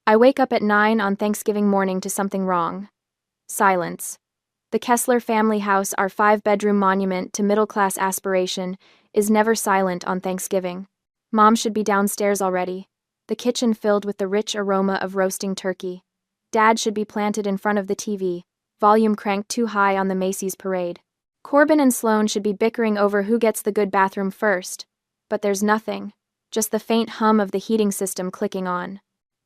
I wake up at 9 on Thanksgiving morning to something wrong. Silence. The Kessler family house, our 5-bedroom monument to middle-class aspiration, is never silent on Thanksgiving. Mom should be downstairs already, the kitchen filled with the rich aroma of roasting turkey. Dad should be planted in front of the TV, volume cranked too high on the Macy's parade. Corbin and Sloane should be bickering over who gets the good bathroom first, but there's nothing, just the faint hum of the heating system clicking on.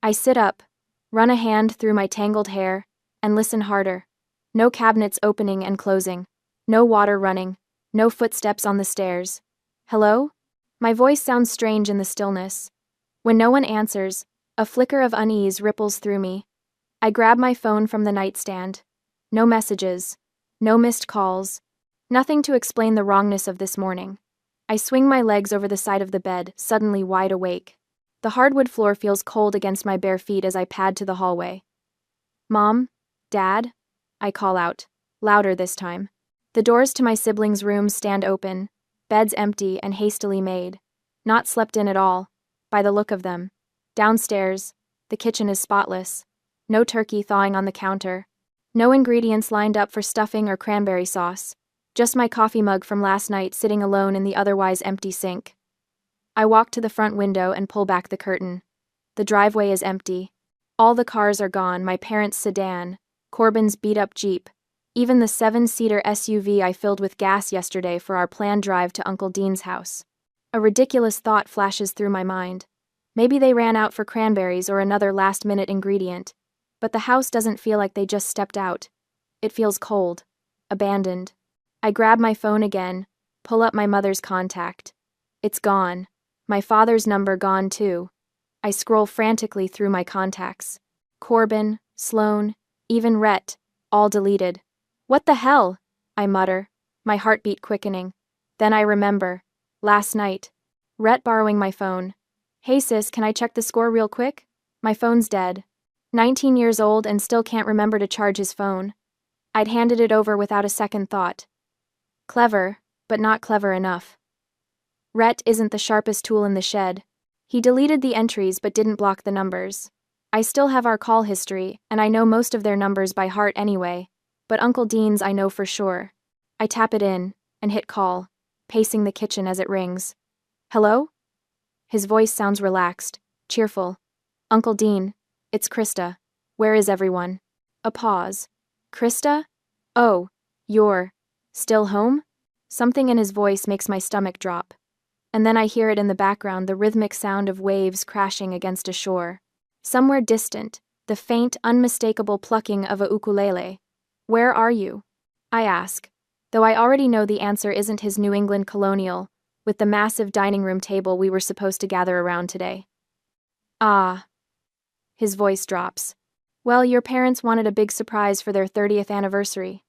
I sit up, run a hand through my tangled hair, and listen harder. No cabinets opening and closing, no water running, no footsteps on the stairs. Hello? My voice sounds strange in the stillness. When no one answers, a flicker of unease ripples through me. I grab my phone from the nightstand. No messages, no missed calls, nothing to explain the wrongness of this morning. I swing my legs over the side of the bed, suddenly wide awake. The hardwood floor feels cold against my bare feet as I pad to the hallway. Mom? Dad? I call out, louder this time. The doors to my siblings' rooms stand open, beds empty and hastily made. Not slept in at all, by the look of them. Downstairs, the kitchen is spotless. No turkey thawing on the counter. No ingredients lined up for stuffing or cranberry sauce. Just my coffee mug from last night sitting alone in the otherwise empty sink. I walk to the front window and pull back the curtain. The driveway is empty. All the cars are gone, my parents' sedan, Corbin's beat-up Jeep, even the 7-seater SUV I filled with gas yesterday for our planned drive to Uncle Dean's house. A ridiculous thought flashes through my mind. Maybe they ran out for cranberries or another last-minute ingredient, but the house doesn't feel like they just stepped out. It feels cold, abandoned. I grab my phone again, pull up my mother's contact. It's gone. My father's number gone too. I scroll frantically through my contacts. Corbin, Sloane, even Rhett, all deleted. What the hell? I mutter, my heartbeat quickening. Then I remember. Last night. Rhett borrowing my phone. Hey sis, can I check the score real quick? My phone's dead. 19 years old and still can't remember to charge his phone. I'd handed it over without a second thought. Clever, but not clever enough. Rhett isn't the sharpest tool in the shed. He deleted the entries but didn't block the numbers. I still have our call history, and I know most of their numbers by heart anyway, but Uncle Dean's I know for sure. I tap it in, and hit call, pacing the kitchen as it rings. Hello? His voice sounds relaxed, cheerful. Uncle Dean, it's Krista. Where is everyone? A pause. Krista? Oh, you're still home? Something in his voice makes my stomach drop. And then I hear it in the background, the rhythmic sound of waves crashing against a shore. Somewhere distant, the faint, unmistakable plucking of a ukulele. Where are you? I ask, though I already know the answer isn't his New England colonial, with the massive dining room table we were supposed to gather around today. Ah. His voice drops. Well, your parents wanted a big surprise for their 30th anniversary.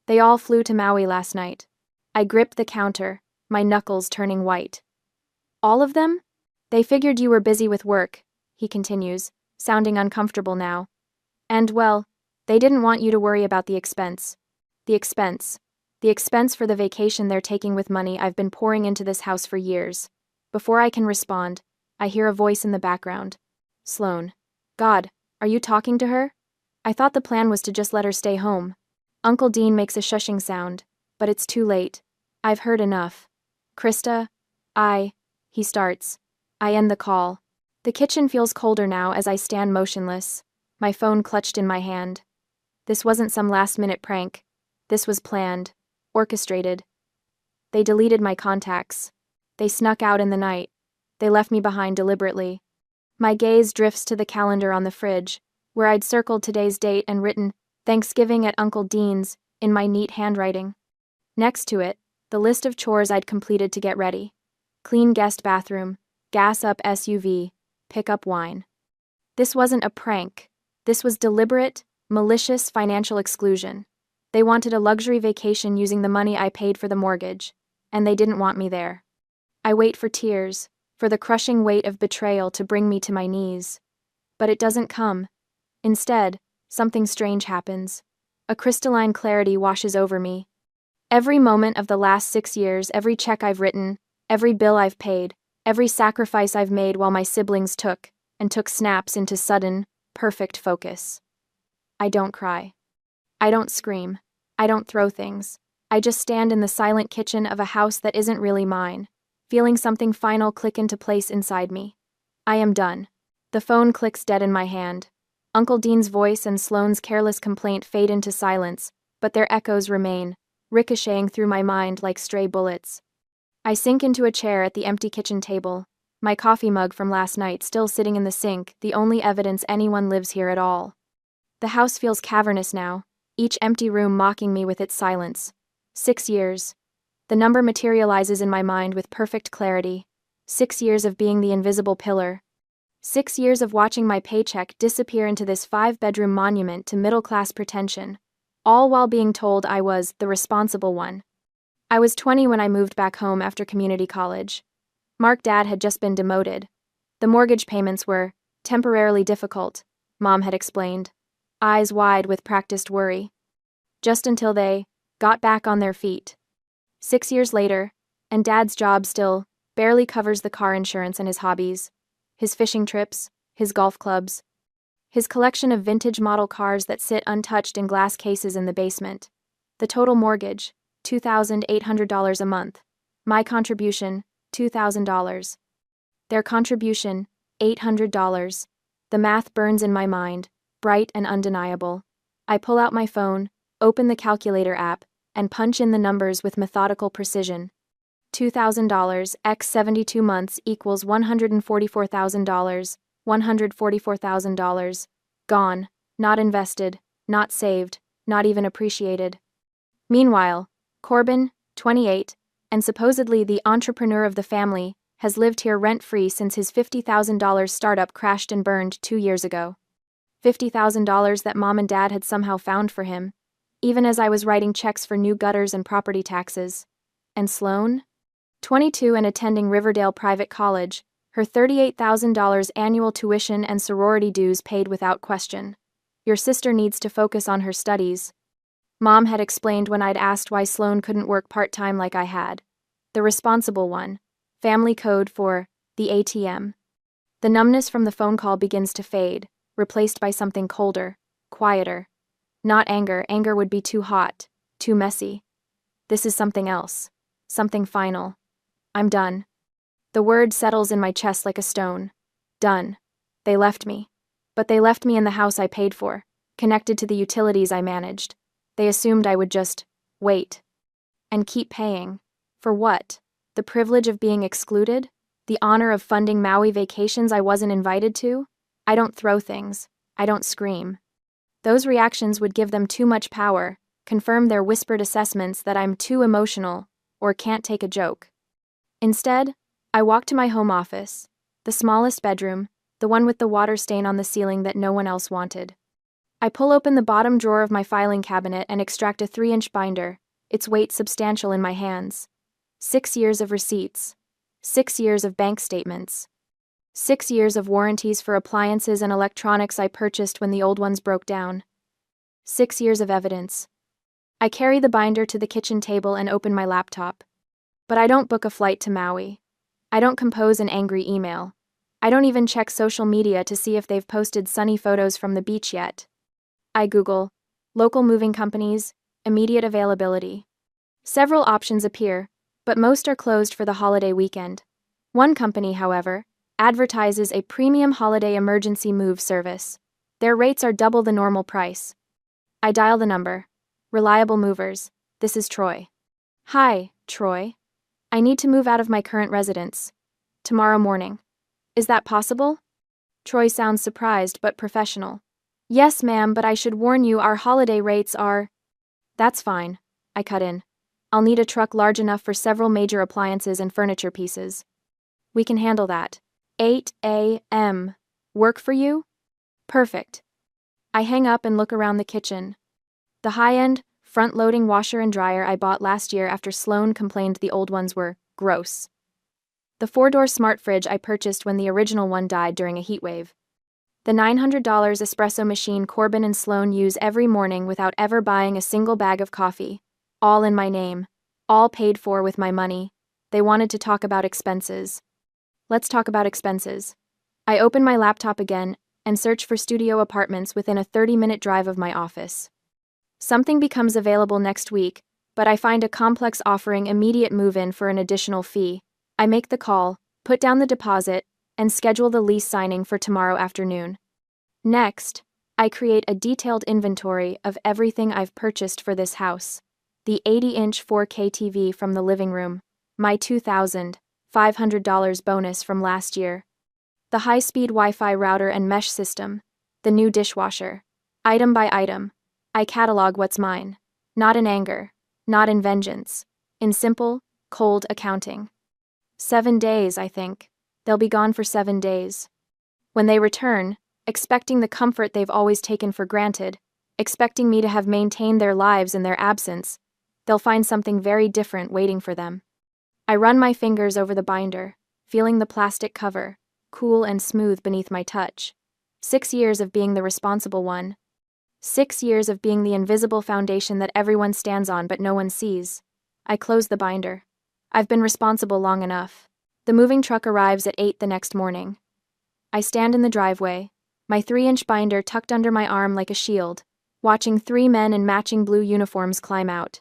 They all flew to Maui last night. I grip the counter, my knuckles turning white. All of them? They figured you were busy with work, he continues, sounding uncomfortable now. And, well, they didn't want you to worry about the expense. The expense. The expense for the vacation they're taking with money I've been pouring into this house for years. Before I can respond, I hear a voice in the background. Sloane. God, are you talking to her? I thought the plan was to just let her stay home. Uncle Dean makes a shushing sound, but it's too late. I've heard enough. Krista, he starts. I end the call. The kitchen feels colder now as I stand motionless, my phone clutched in my hand. This wasn't some last-minute prank. This was planned, orchestrated. They deleted my contacts. They snuck out in the night. They left me behind deliberately. My gaze drifts to the calendar on the fridge, where I'd circled today's date and written Thanksgiving at Uncle Dean's in my neat handwriting. Next to it, the list of chores I'd completed to get ready. Clean guest bathroom, gas up SUV, pick up wine. This wasn't a prank. This was deliberate, malicious financial exclusion. They wanted a luxury vacation using the money I paid for the mortgage, and they didn't want me there. I wait for tears, for the crushing weight of betrayal to bring me to my knees. But it doesn't come. Instead, something strange happens. A crystalline clarity washes over me. Every moment of the last 6 years, every check I've written, every bill I've paid, every sacrifice I've made while my siblings took snaps into sudden, Perfect focus. I don't cry. I don't scream. I don't throw things. I just stand in the silent kitchen of a house that isn't really mine, feeling something final click into place inside me. I am done. The phone clicks dead in my hand. Uncle Dean's voice and Sloane's careless complaint fade into silence, but their echoes remain, ricocheting through my mind like stray bullets. I sink into a chair at the empty kitchen table, my coffee mug from last night still sitting in the sink, the only evidence anyone lives here at all. The house feels cavernous now, each empty room mocking me with its silence. 6 years. The number materializes in my mind with perfect clarity. 6 years of being the invisible pillar. 6 years of watching my paycheck disappear into this 5-bedroom monument to middle-class pretension, all while being told I was the responsible one. I was 20 when I moved back home after community college. Mark Dad had just been demoted. The mortgage payments were temporarily difficult, Mom had explained, eyes wide with practiced worry. Just until they got back on their feet. 6 years later, and Dad's job still barely covers the car insurance and his hobbies, his fishing trips, his golf clubs, his collection of vintage model cars that sit untouched in glass cases in the basement. The total mortgage, $2,800 a month. My contribution, $2,000. Their contribution, $800. The math burns in my mind, bright and undeniable. I pull out my phone, open the calculator app, and punch in the numbers with methodical precision. $2,000 x 72 months equals $144,000, $144,000. Gone, not invested, not saved, not even appreciated. Meanwhile, Corbin, 28, and supposedly the entrepreneur of the family, has lived here rent-free since his $50,000 startup crashed and burned 2 years ago. $50,000 that Mom and Dad had somehow found for him, even as I was writing checks for new gutters and property taxes. And Sloane? 22 and attending Riverdale Private College, her $38,000 annual tuition and sorority dues paid without question. Your sister needs to focus on her studies. Mom had explained when I'd asked why Sloane couldn't work part-time like I had. The responsible one. Family code for the ATM. The numbness from the phone call begins to fade, replaced by something colder, quieter. Not anger, anger would be too hot, too messy. This is something else, something final. I'm done. The word settles in my chest like a stone. Done. They left me. But they left me in the house I paid for, connected to the utilities I managed. They assumed I would just wait. And keep paying. For what? The privilege of being excluded? The honor of funding Maui vacations I wasn't invited to? I don't throw things. I don't scream. Those reactions would give them too much power, confirm their whispered assessments that I'm too emotional or can't take a joke. Instead, I walk to my home office, the smallest bedroom, the one with the water stain on the ceiling that no one else wanted. I pull open the bottom drawer of my filing cabinet and extract a 3-inch binder, its weight substantial in my hands. 6 years of receipts. 6 years of bank statements. 6 years of warranties for appliances and electronics I purchased when the old ones broke down. 6 years of evidence. I carry the binder to the kitchen table and open my laptop. But I don't book a flight to Maui. I don't compose an angry email. I don't even check social media to see if they've posted sunny photos from the beach yet. I Google local moving companies, immediate availability. Several options appear, but most are closed for the holiday weekend. One company, however, advertises a premium holiday emergency move service. Their rates are double the normal price. I dial the number. Reliable movers. This is Troy. Hi, Troy. I need to move out of my current residence. Tomorrow morning. Is that possible? Troy sounds surprised but professional. Yes, ma'am, but I should warn you our holiday rates are... That's fine. I cut in. I'll need a truck large enough for several major appliances and furniture pieces. We can handle that. 8 a.m. Work for you? Perfect. I hang up and look around the kitchen. The high-end, front-loading washer and dryer I bought last year after Sloane complained the old ones were gross. The 4-door smart fridge I purchased when the original one died during a heat wave. The $900 espresso machine Corbin and Sloane use every morning without ever buying a single bag of coffee. All in my name. All paid for with my money. They wanted to talk about expenses. Let's talk about expenses. I open my laptop again and search for studio apartments within a 30-minute drive of my office. Something becomes available next week, but I find a complex offering immediate move-in for an additional fee. I make the call, put down the deposit, and schedule the lease signing for tomorrow afternoon. Next, I create a detailed inventory of everything I've purchased for this house. The 80-inch 4K TV from the living room, my $2,500 bonus from last year, the high-speed Wi-Fi router and mesh system, the new dishwasher. Item by item, I catalog what's mine. Not in anger, not in vengeance. In simple, cold accounting. 7 days, I think. They'll be gone for 7 days. When they return, expecting the comfort they've always taken for granted, expecting me to have maintained their lives in their absence, they'll find something very different waiting for them. I run my fingers over the binder, feeling the plastic cover, cool and smooth beneath my touch. 6 years of being the responsible one. 6 years of being the invisible foundation that everyone stands on but no one sees. I close the binder. I've been responsible long enough. The moving truck arrives at 8 the next morning. I stand in the driveway, my 3-inch binder tucked under my arm like a shield, watching 3 men in matching blue uniforms climb out.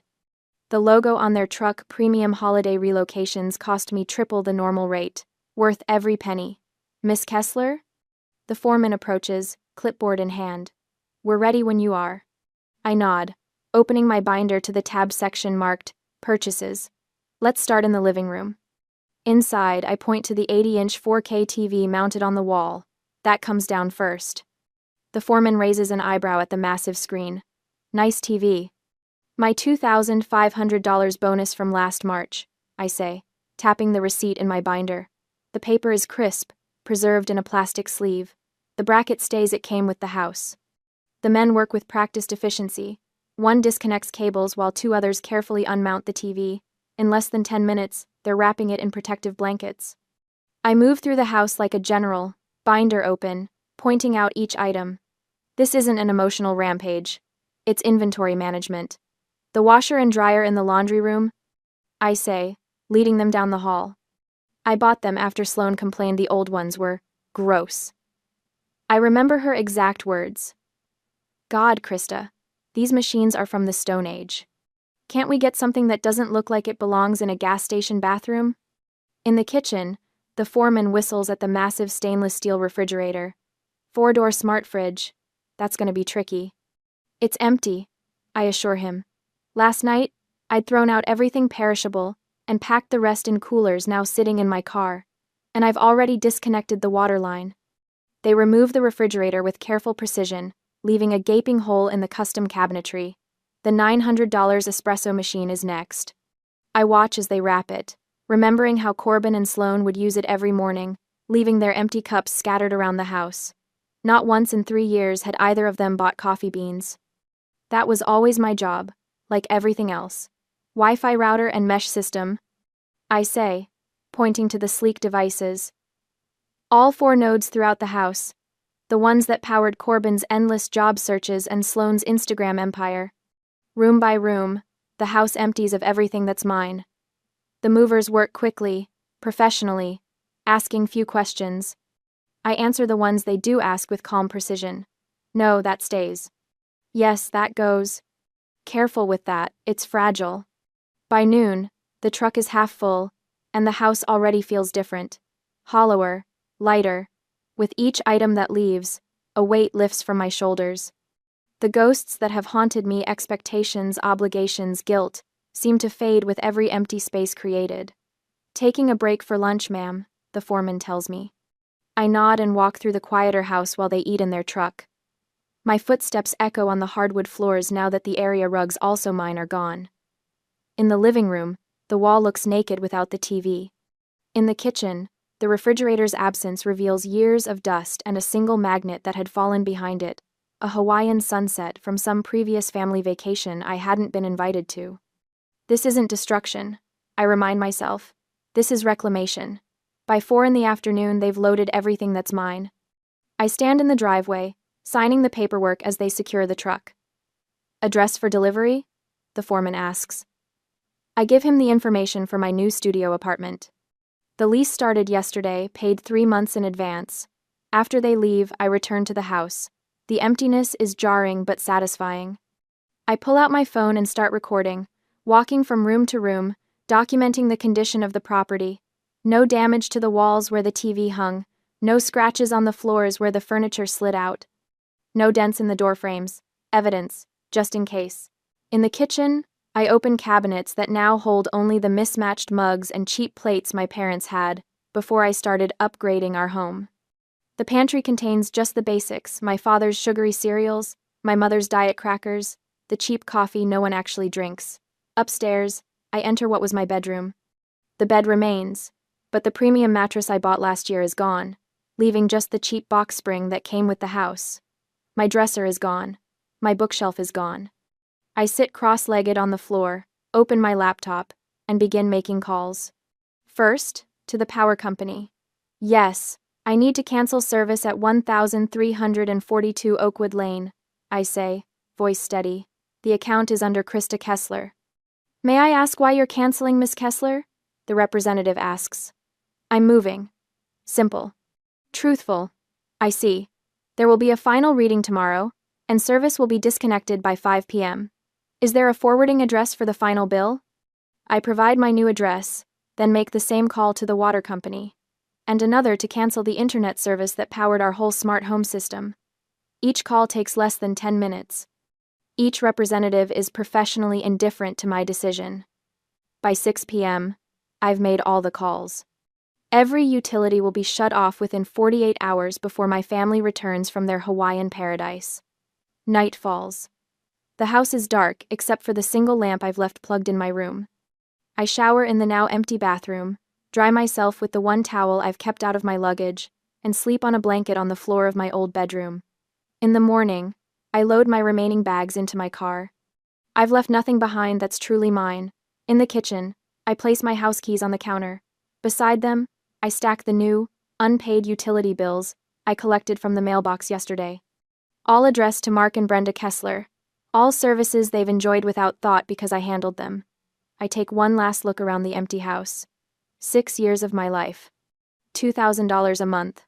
The logo on their truck, Premium Holiday Relocations, cost me triple the normal rate, worth every penny. Miss Kessler? The foreman approaches, clipboard in hand. We're ready when you are. I nod, opening my binder to the tab section marked Purchases. Let's start in the living room. Inside, I point to the 80-inch 4K TV mounted on the wall. That comes down first. The foreman raises an eyebrow at the massive screen. Nice TV. My $2,500 bonus from last March, I say, tapping the receipt in my binder. The paper is crisp, preserved in a plastic sleeve. The bracket stays it came with the house. The men work with practiced efficiency. One disconnects cables while 2 others carefully unmount the TV. In less than 10 minutes, they're wrapping it in protective blankets. I move through the house like a general, binder open, pointing out each item. This isn't an emotional rampage. It's inventory management. The washer and dryer in the laundry room, I say, leading them down the hall. I bought them after Sloane complained the old ones were gross. I remember her exact words. God, Krista, these machines are from the Stone Age. Can't we get something that doesn't look like it belongs in a gas station bathroom? In the kitchen, the foreman whistles at the massive stainless steel refrigerator. 4-door smart fridge. That's going to be tricky. It's empty, I assure him. Last night, I'd thrown out everything perishable and packed the rest in coolers now sitting in my car, and I've already disconnected the water line. They remove the refrigerator with careful precision, leaving a gaping hole in the custom cabinetry. The $900 espresso machine is next. I watch as they wrap it, remembering how Corbin and Sloane would use it every morning, leaving their empty cups scattered around the house. Not once in 3 years had either of them bought coffee beans. That was always my job, like everything else. Wi-Fi router and mesh system, I say, pointing to the sleek devices. All 4 nodes throughout the house, the ones that powered Corbin's endless job searches and Sloane's Instagram empire. Room by room, the house empties of everything that's mine. The movers work quickly, professionally, asking few questions. I answer the ones they do ask with calm precision. No, that stays. Yes, that goes. Careful with that, it's fragile. By noon, the truck is half full, and the house already feels different. Hollower, lighter. With each item that leaves, a weight lifts from my shoulders. The ghosts that have haunted me, expectations, obligations, guilt, seem to fade with every empty space created. Taking a break for lunch, ma'am, the foreman tells me. I nod and walk through the quieter house while they eat in their truck. My footsteps echo on the hardwood floors now that the area rugs, also mine, are gone. In the living room, the wall looks naked without the TV. In the kitchen, the refrigerator's absence reveals years of dust and a single magnet that had fallen behind it, a Hawaiian sunset from some previous family vacation I hadn't been invited to. This isn't destruction, I remind myself. This is reclamation. By 4 in the afternoon, they've loaded everything that's mine. I stand in the driveway, signing the paperwork as they secure the truck. Address for delivery? The foreman asks. I give him the information for my new studio apartment. The lease started yesterday, paid 3 months in advance. After they leave, I return to the house. The emptiness is jarring but satisfying. I pull out my phone and start recording, walking from room to room, documenting the condition of the property. No damage to the walls where the TV hung, no scratches on the floors where the furniture slid out. No dents in the door frames. Evidence, just in case. In the kitchen, I open cabinets that now hold only the mismatched mugs and cheap plates my parents had before I started upgrading our home. The pantry contains just the basics: my father's sugary cereals, my mother's diet crackers, the cheap coffee no one actually drinks. Upstairs, I enter what was my bedroom. The bed remains, but the premium mattress I bought last year is gone, leaving just the cheap box spring that came with the house. My dresser is gone. My bookshelf is gone. I sit cross-legged on the floor, open my laptop, and begin making calls. First, to the power company. Yes, I need to cancel service at 1342 Oakwood Lane, I say, voice steady. The account is under Krista Kessler. May I ask why you're canceling, Miss Kessler? The representative asks. I'm moving. Simple. Truthful. I see. There will be a final reading tomorrow, and service will be disconnected by 5 p.m. Is there a forwarding address for the final bill? I provide my new address, then make the same call to the water company, and another to cancel the internet service that powered our whole smart home system. Each call takes less than 10 minutes. Each representative is professionally indifferent to my decision. By 6 p.m., I've made all the calls. Every utility will be shut off within 48 hours before my family returns from their Hawaiian paradise. Night falls. The house is dark except for the single lamp I've left plugged in my room. I shower in the now empty bathroom, dry myself with the one towel I've kept out of my luggage, and sleep on a blanket on the floor of my old bedroom. In the morning, I load my remaining bags into my car. I've left nothing behind that's truly mine. In the kitchen, I place my house keys on the counter. Beside them, I stack the new, unpaid utility bills I collected from the mailbox yesterday. All addressed to Mark and Brenda Kessler. All services they've enjoyed without thought because I handled them. I take one last look around the empty house. 6 years of my life. $2,000 a month.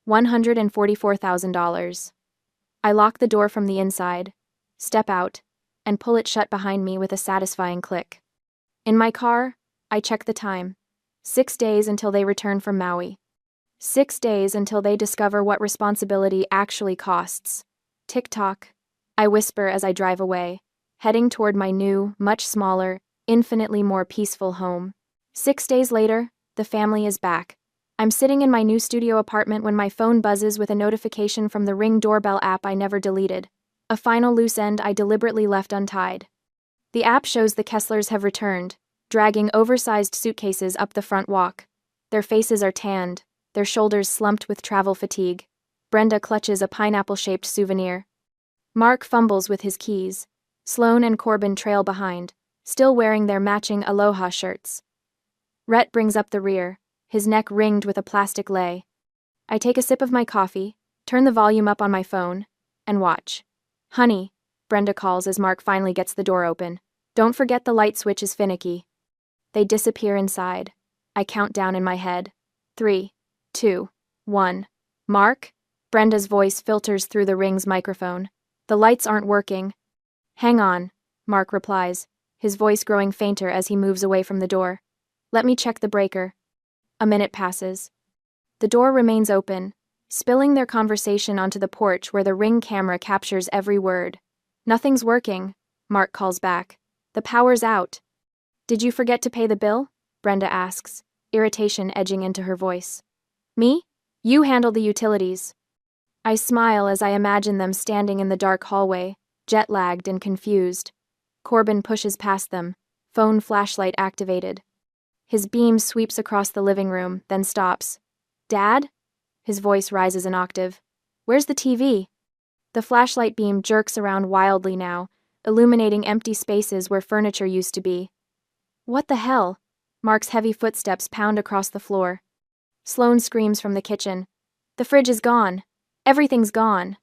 $144,000. I lock the door from the inside, step out, and pull it shut behind me with a satisfying click. In my car, I check the time. 6 days until they return from Maui. 6 days until they discover what responsibility actually costs. Tick-tock, I whisper as I drive away, heading toward my new, much smaller, infinitely more peaceful home. 6 days later, the family is back. I'm sitting in my new studio apartment when my phone buzzes with a notification from the Ring doorbell app I never deleted. A final loose end I deliberately left untied. The app shows the Kesslers have returned, dragging oversized suitcases up the front walk. Their faces are tanned, their shoulders slumped with travel fatigue. Brenda clutches a pineapple-shaped souvenir. Mark fumbles with his keys. Sloane and Corbin trail behind, still wearing their matching Aloha shirts. Rhett brings up the rear, his neck ringed with a plastic lei. I take a sip of my coffee, turn the volume up on my phone, and watch. Honey, Brenda calls as Mark finally gets the door open. Don't forget the light switch is finicky. They disappear inside. I count down in my head. 3, 2, 1. Mark? Brenda's voice filters through the Ring's microphone. The lights aren't working. Hang on, Mark replies, his voice growing fainter as he moves away from the door. Let me check the breaker. A minute passes. The door remains open, spilling their conversation onto the porch where the Ring camera captures every word. Nothing's working, Mark calls back. The power's out. Did you forget to pay the bill? Brenda asks, irritation edging into her voice. Me? You handle the utilities. I smile as I imagine them standing in the dark hallway, jet-lagged and confused. Corbin pushes past them, phone flashlight activated. His beam sweeps across the living room, then stops. Dad? His voice rises an octave. Where's the TV? The flashlight beam jerks around wildly now, illuminating empty spaces where furniture used to be. What the hell? Mark's heavy footsteps pound across the floor. Sloane screams from the kitchen. The fridge is gone. Everything's gone.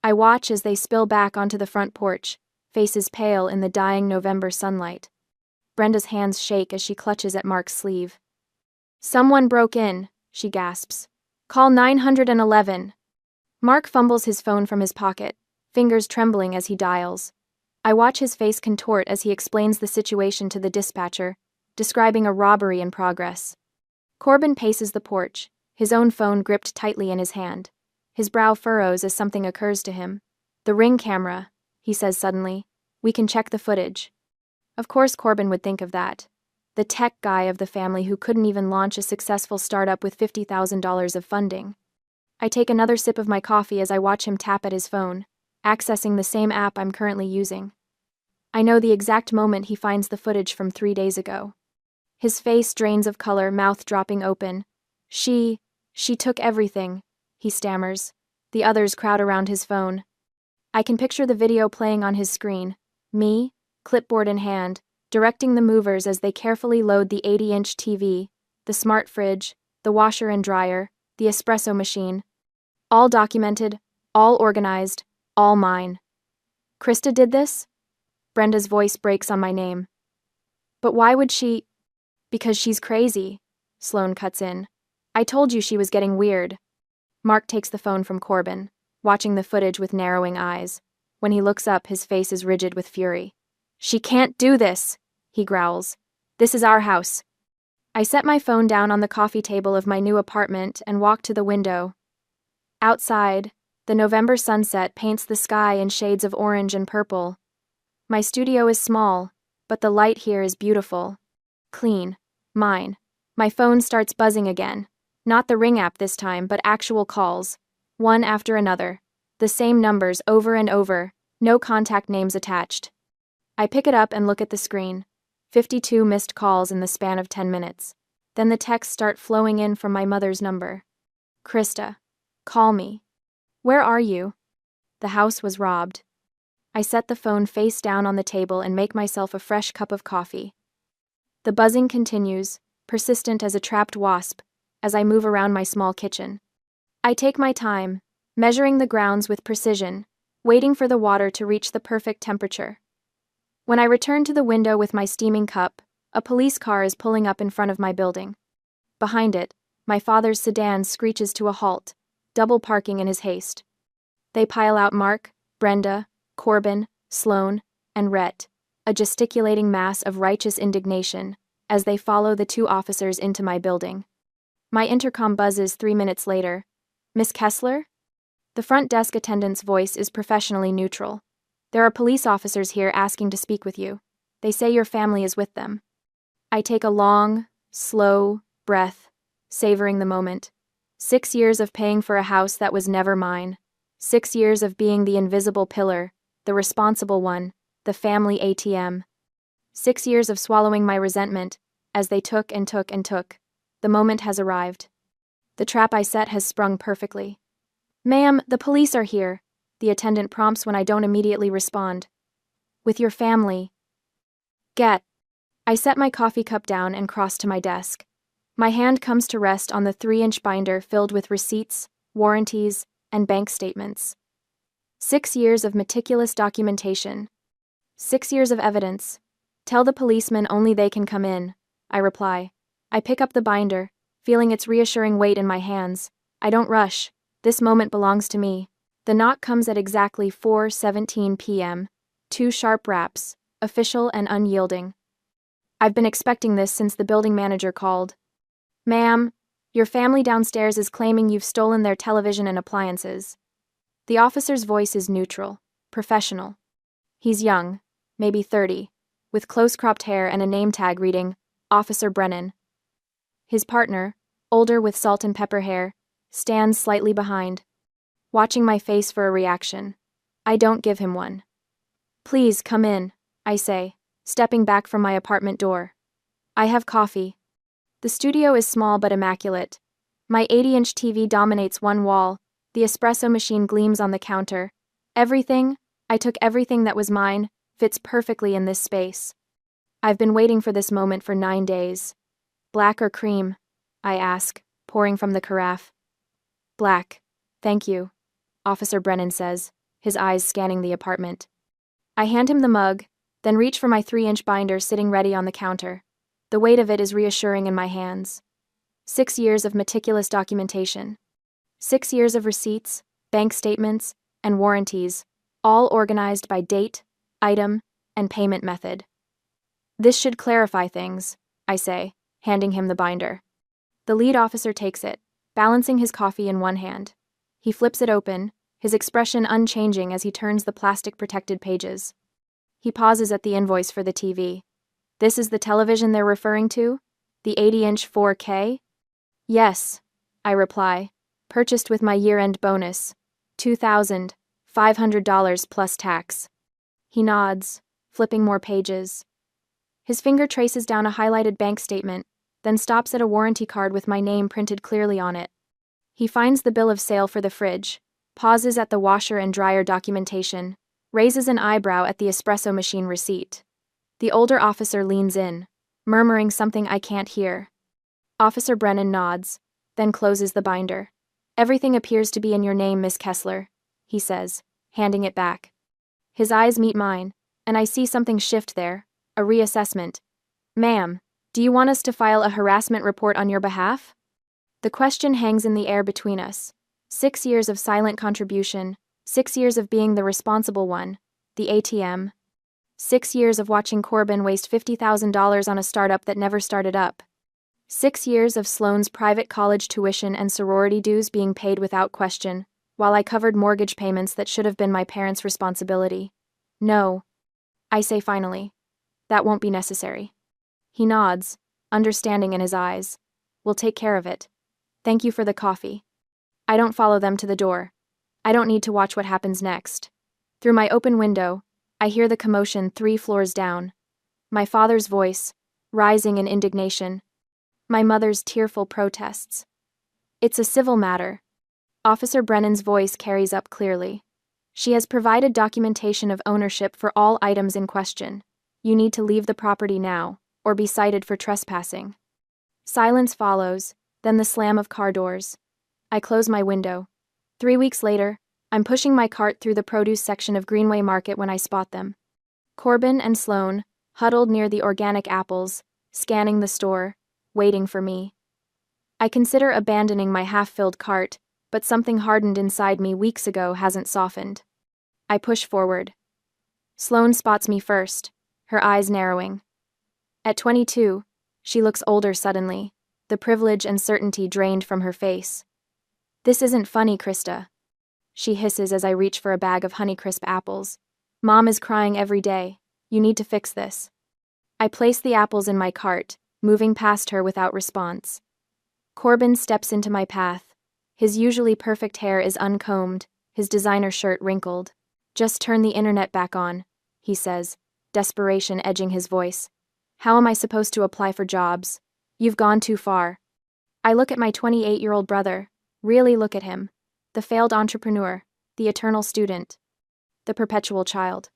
I watch as they spill back onto the front porch, faces pale in the dying November sunlight. Brenda's hands shake as she clutches at Mark's sleeve. Someone broke in, she gasps. Call 911. Mark fumbles his phone from his pocket, fingers trembling as he dials. I watch his face contort as he explains the situation to the dispatcher, describing a robbery in progress. Corbin paces the porch, his own phone gripped tightly in his hand. His brow furrows as something occurs to him. The Ring camera, he says suddenly. We can check the footage. Of course Corbin would think of that. The tech guy of the family who couldn't even launch a successful startup with $50,000 of funding. I take another sip of my coffee as I watch him tap at his phone, accessing the same app I'm currently using. I know the exact moment he finds the footage from 3 days ago. His face drains of color, mouth dropping open. She took everything, he stammers. The others crowd around his phone. I can picture the video playing on his screen. Me, clipboard in hand, directing the movers as they carefully load the 80-inch TV, the smart fridge, the washer and dryer, the espresso machine. All documented, all organized, all mine. Krista did this? Brenda's voice breaks on my name. But why would she? Because she's crazy, Sloane cuts in. I told you she was getting weird. Mark takes the phone from Corbin, watching the footage with narrowing eyes. When he looks up, his face is rigid with fury. She can't do this, he growls. This is our house. I set my phone down on the coffee table of my new apartment and walk to the window. Outside, the November sunset paints the sky in shades of orange and purple. My studio is small, but the light here is beautiful. Clean. Mine. My phone starts buzzing again. Not the Ring app this time, but actual calls. One after another. The same numbers over and over, no contact names attached. I pick it up and look at the screen. 52 missed calls in the span of 10 minutes. Then the texts start flowing in from my mother's number. Krista. Call me. Where are you? The house was robbed. I set the phone face down on the table and make myself a fresh cup of coffee. The buzzing continues, persistent as a trapped wasp, as I move around my small kitchen. I take my time, measuring the grounds with precision, waiting for the water to reach the perfect temperature. When I return to the window with my steaming cup, a police car is pulling up in front of my building. Behind it, my father's sedan screeches to a halt, double parking in his haste. They pile out Mark, Brenda, Corbin, Sloane, and Rhett, a gesticulating mass of righteous indignation, as they follow the two officers into my building. My intercom buzzes 3 minutes later. Miss Kessler? The front desk attendant's voice is professionally neutral. There are police officers here asking to speak with you. They say your family is with them. I take a long, slow breath, savoring the moment. 6 years of paying for a house that was never mine. 6 years of being the invisible pillar, the responsible one, the family ATM. 6 years of swallowing my resentment, as they took and took and took. The moment has arrived. The trap I set has sprung perfectly. Ma'am, the police are here, the attendant prompts when I don't immediately respond. With your family. Get. I set my coffee cup down and cross to my desk. My hand comes to rest on the 3-inch binder filled with receipts, warranties, and bank statements. 6 years of meticulous documentation. 6 years of evidence. Tell the policeman only they can come in, I reply. I pick up the binder, feeling its reassuring weight in my hands. I don't rush. This moment belongs to me. The knock comes at exactly 4:17 p.m. 2 sharp raps, official and unyielding. I've been expecting this since the building manager called. Ma'am, your family downstairs is claiming you've stolen their television and appliances. The officer's voice is neutral, professional. He's young, maybe 30, with close-cropped hair and a name tag reading, Officer Brennan. His partner, older with salt and pepper hair, stands slightly behind, watching my face for a reaction. I don't give him one. Please come in, I say, stepping back from my apartment door. I have coffee. The studio is small but immaculate. My 80-inch TV dominates one wall, the espresso machine gleams on the counter. Everything, I took everything that was mine, fits perfectly in this space. I've been waiting for this moment for 9 days. Black or cream? I ask, pouring from the carafe. Black, thank you, Officer Brennan says, his eyes scanning the apartment. I hand him the mug, then reach for my 3-inch binder sitting ready on the counter. The weight of it is reassuring in my hands. 6 years of meticulous documentation. 6 years of receipts, bank statements, and warranties, all organized by date, item, and payment method. This should clarify things, I say, handing him the binder. The lead officer takes it, balancing his coffee in one hand. He flips it open, his expression unchanging as he turns the plastic-protected pages. He pauses at the invoice for the TV. This is the television they're referring to? The 80-inch 4K? Yes, I reply, purchased with my year-end bonus, $2,500 plus tax. He nods, flipping more pages. His finger traces down a highlighted bank statement, then stops at a warranty card with my name printed clearly on it. He finds the bill of sale for the fridge, pauses at the washer and dryer documentation, raises an eyebrow at the espresso machine receipt. The older officer leans in, murmuring something I can't hear. Officer Brennan nods, then closes the binder. Everything appears to be in your name, Miss Kessler, he says, handing it back. His eyes meet mine, and I see something shift there, a reassessment. Ma'am, do you want us to file a harassment report on your behalf? The question hangs in the air between us. 6 years of silent contribution, 6 years of being the responsible one, the ATM. 6 years of watching Corbin waste $50,000 on a startup that never started up. 6 years of Sloane's private college tuition and sorority dues being paid without question, while I covered mortgage payments that should have been my parents' responsibility. No, I say finally. That won't be necessary. He nods, understanding in his eyes. We'll take care of it. Thank you for the coffee. I don't follow them to the door. I don't need to watch what happens next. Through my open window, I hear the commotion 3 floors down. My father's voice, rising in indignation. My mother's tearful protests. It's a civil matter. Officer Brennan's voice carries up clearly. She has provided documentation of ownership for all items in question. You need to leave the property now, or be cited for trespassing. Silence follows, then the slam of car doors. I close my window. 3 weeks later, I'm pushing my cart through the produce section of Greenway Market when I spot them. Corbin and Sloane, huddled near the organic apples, scanning the store, waiting for me. I consider abandoning my half-filled cart, but something hardened inside me weeks ago hasn't softened. I push forward. Sloane spots me first, her eyes narrowing. At 22, she looks older suddenly, the privilege and certainty drained from her face. This isn't funny, Krista. She hisses as I reach for a bag of Honeycrisp apples. Mom is crying every day. You need to fix this. I place the apples in my cart, moving past her without response. Corbin steps into my path. His usually perfect hair is uncombed, his designer shirt wrinkled. Just turn the internet back on, he says, desperation edging his voice. How am I supposed to apply for jobs? You've gone too far. I look at my 28-year-old brother, really look at him. The failed entrepreneur, the eternal student, the perpetual child.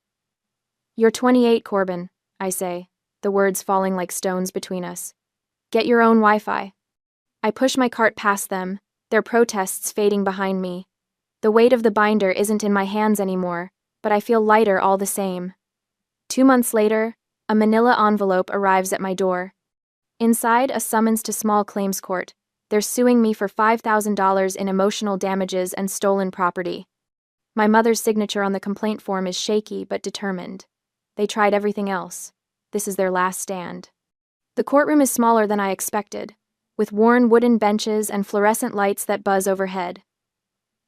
You're 28, Corbin, I say, the words falling like stones between us. Get your own Wi-Fi. I push my cart past them, their protests fading behind me. The weight of the binder isn't in my hands anymore, but I feel lighter all the same. 2 months later, a manila envelope arrives at my door. Inside, a summons to small claims court. They're suing me for $5,000 in emotional damages and stolen property. My mother's signature on the complaint form is shaky but determined. They tried everything else. This is their last stand. The courtroom is smaller than I expected, with worn wooden benches and fluorescent lights that buzz overhead.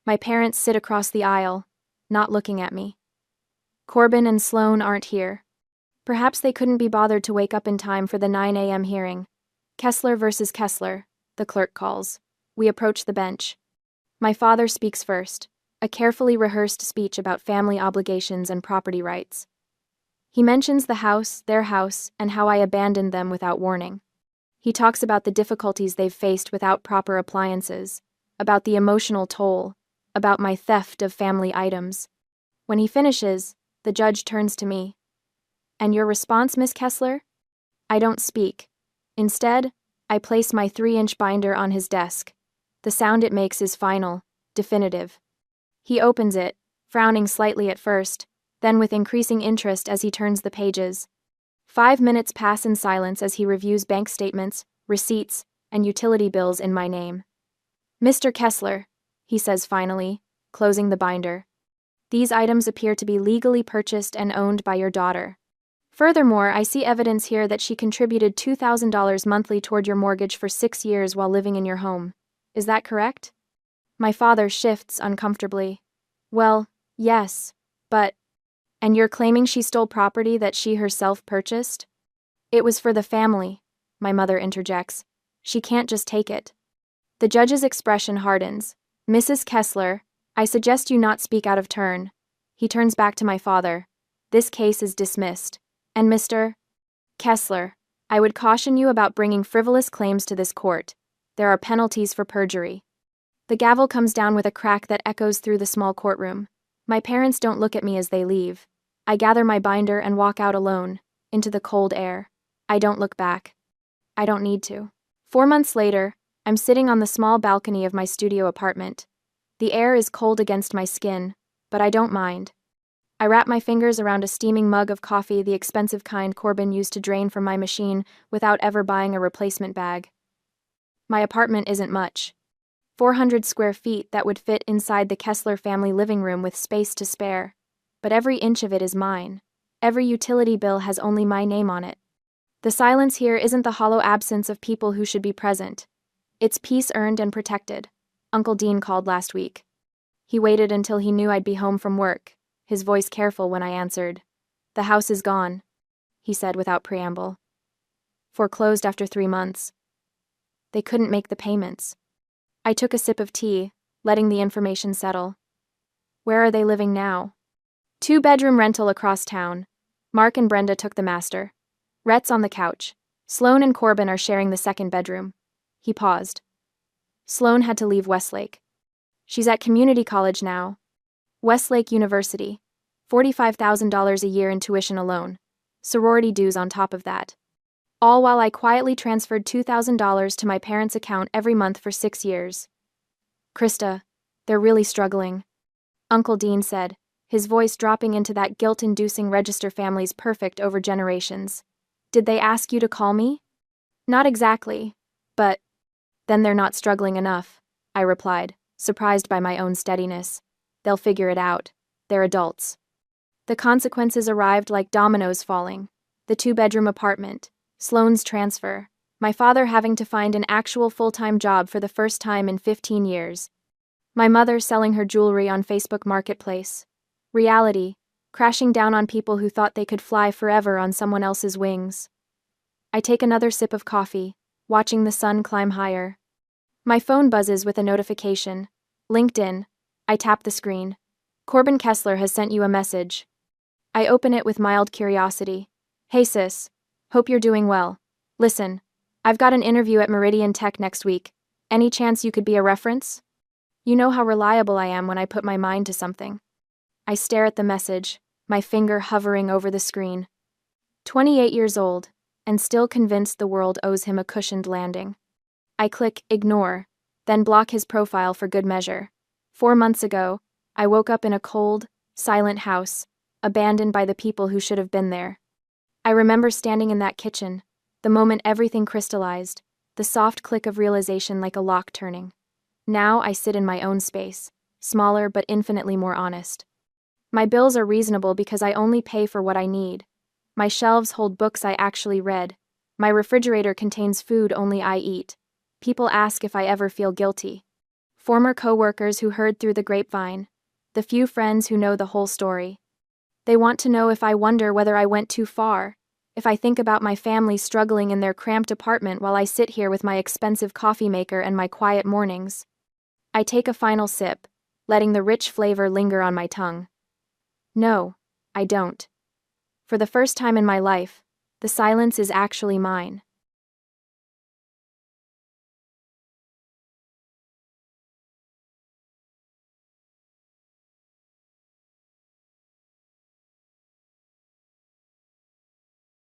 My parents sit across the aisle, not looking at me. Corbin and Sloane aren't here. Perhaps they couldn't be bothered to wake up in time for the 9 a.m. hearing. Kessler versus Kessler, the clerk calls. We approach the bench. My father speaks first, a carefully rehearsed speech about family obligations and property rights. He mentions the house, their house, and how I abandoned them without warning. He talks about the difficulties they've faced without proper appliances, about the emotional toll, about my theft of family items. When he finishes, the judge turns to me. And your response, Miss Kessler? I don't speak. Instead, I place my 3-inch binder on his desk. The sound it makes is final, definitive. He opens it, frowning slightly at first, then with increasing interest as he turns the pages. 5 minutes pass in silence as he reviews bank statements, receipts, and utility bills in my name. Mr. Kessler, he says finally, closing the binder. These items appear to be legally purchased and owned by your daughter. Furthermore, I see evidence here that she contributed $2,000 monthly toward your mortgage for 6 years while living in your home. Is that correct? My father shifts uncomfortably. Well, yes, but... And you're claiming she stole property that she herself purchased? It was for the family, my mother interjects. She can't just take it. The judge's expression hardens. Mrs. Kessler, I suggest you not speak out of turn. He turns back to my father. This case is dismissed. And Mr. Kessler, I would caution you about bringing frivolous claims to this court. There are penalties for perjury. The gavel comes down with a crack that echoes through the small courtroom. My parents don't look at me as they leave. I gather my binder and walk out alone, into the cold air. I don't look back. I don't need to. 4 months later, I'm sitting on the small balcony of my studio apartment. The air is cold against my skin, but I don't mind. I wrap my fingers around a steaming mug of coffee, the expensive kind Corbin used to drain from my machine without ever buying a replacement bag. My apartment isn't much. 400 square feet that would fit inside the Kessler family living room with space to spare. But every inch of it is mine. Every utility bill has only my name on it. The silence here isn't the hollow absence of people who should be present. It's peace earned and protected. Uncle Dean called last week. He waited until he knew I'd be home from work, his voice careful when I answered. The house is gone, he said without preamble. Foreclosed after 3 months. They couldn't make the payments. I took a sip of tea, letting the information settle. Where are they living now? 2-bedroom rental across town. Mark and Brenda took the master. Rhett's on the couch. Sloan and Corbin are sharing the 2nd bedroom. He paused. Sloan had to leave Westlake. She's at community college now. Westlake University. $45,000 a year in tuition alone. Sorority dues on top of that. All while I quietly transferred $2,000 to my parents' account every month for 6 years. Krista, they're really struggling, Uncle Dean said, his voice dropping into that guilt-inducing register family's perfect over generations. Did they ask you to call me? Not exactly, but... Then they're not struggling enough, I replied, surprised by my own steadiness. They'll figure it out. They're adults. The consequences arrived like dominoes falling. The 2-bedroom apartment, Sloan's transfer, my father having to find an actual full-time job for the first time in 15 years. My mother selling her jewelry on Facebook Marketplace. Reality, crashing down on people who thought they could fly forever on someone else's wings. I take another sip of coffee, watching the sun climb higher. My phone buzzes with a notification. LinkedIn. I tap the screen. Corbin Kessler has sent you a message. I open it with mild curiosity. Hey sis, hope you're doing well. Listen, I've got an interview at Meridian Tech next week. Any chance you could be a reference? You know how reliable I am when I put my mind to something. I stare at the message, my finger hovering over the screen. 28 years old, and still convinced the world owes him a cushioned landing. I click ignore, then block his profile for good measure. 4 months ago, I woke up in a cold, silent house, abandoned by the people who should have been there. I remember standing in that kitchen, the moment everything crystallized, the soft click of realization like a lock turning. Now I sit in my own space, smaller but infinitely more honest. My bills are reasonable because I only pay for what I need. My shelves hold books I actually read. My refrigerator contains food only I eat. People ask if I ever feel guilty. Former co-workers who heard through the grapevine. The few friends who know the whole story. They want to know if I wonder whether I went too far, if I think about my family struggling in their cramped apartment while I sit here with my expensive coffee maker and my quiet mornings. I take a final sip, letting the rich flavor linger on my tongue. No, I don't. For the first time in my life, the silence is actually mine.